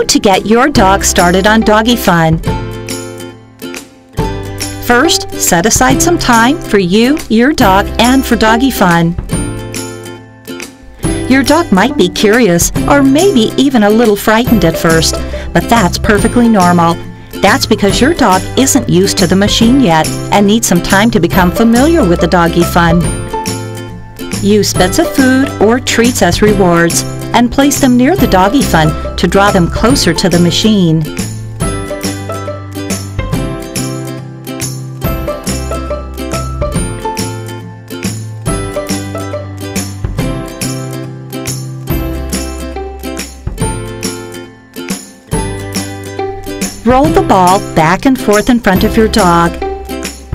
to get your dog started on DoggyFun. First, set aside some time for you, your dog, and for DoggyFun. Your dog might be curious or maybe even a little frightened at first, but that's perfectly normal. That's because your dog isn't used to the machine yet and needs some time to become familiar with the DoggyFun. Use bits of food or treats as rewards and place them near the DoggyFun to draw them closer to the machine. Roll the ball back and forth in front of your dog.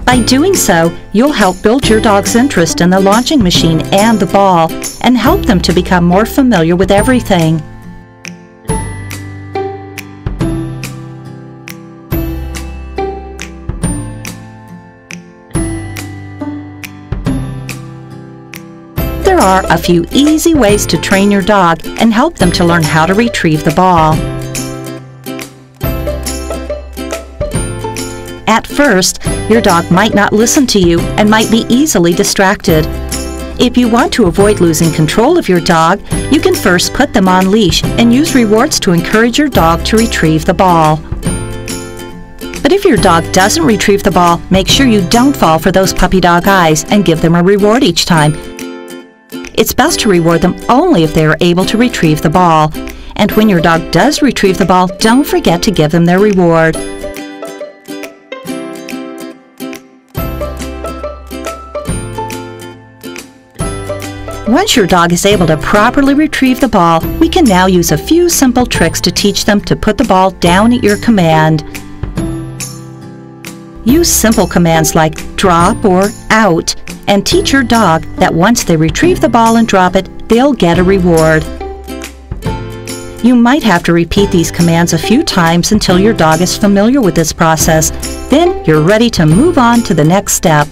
By doing so, you'll help build your dog's interest in the launching machine and the ball, and help them to become more familiar with everything. There are a few easy ways to train your dog and help them to learn how to retrieve the ball. At first, your dog might not listen to you and might be easily distracted. If you want to avoid losing control of your dog, you can first put them on leash and use rewards to encourage your dog to retrieve the ball. But if your dog doesn't retrieve the ball, make sure you don't fall for those puppy dog eyes and give them a reward each time. It's best to reward them only if they are able to retrieve the ball. And when your dog does retrieve the ball, don't forget to give them their reward. Once your dog is able to properly retrieve the ball, we can now use a few simple tricks to teach them to put the ball down at your command. Use simple commands like drop or out, and teach your dog that once they retrieve the ball and drop it, they'll get a reward. You might have to repeat these commands a few times until your dog is familiar with this process. Then you're ready to move on to the next step.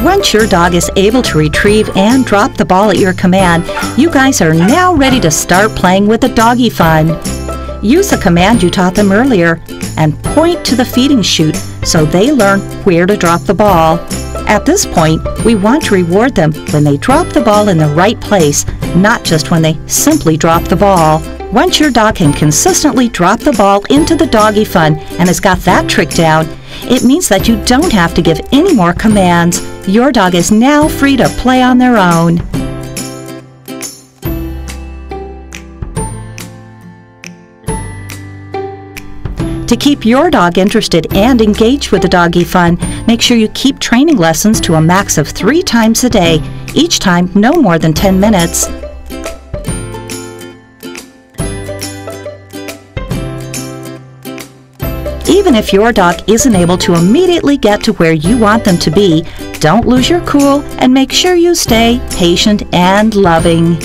Once your dog is able to retrieve and drop the ball at your command, you guys are now ready to start playing with the DoggyFun. Use the command you taught them earlier and point to the feeding chute so they learn where to drop the ball. At this point, we want to reward them when they drop the ball in the right place, not just when they simply drop the ball. Once your dog can consistently drop the ball into the DoggyFun and has got that trick down, it means that you don't have to give any more commands. Your dog is now free to play on their own. To keep your dog interested and engaged with the DoggyFun, make sure you keep training lessons to a max of 3 times a day, each time no more than 10 minutes. Even if your dog isn't able to immediately get to where you want them to be, don't lose your cool and make sure you stay patient and loving.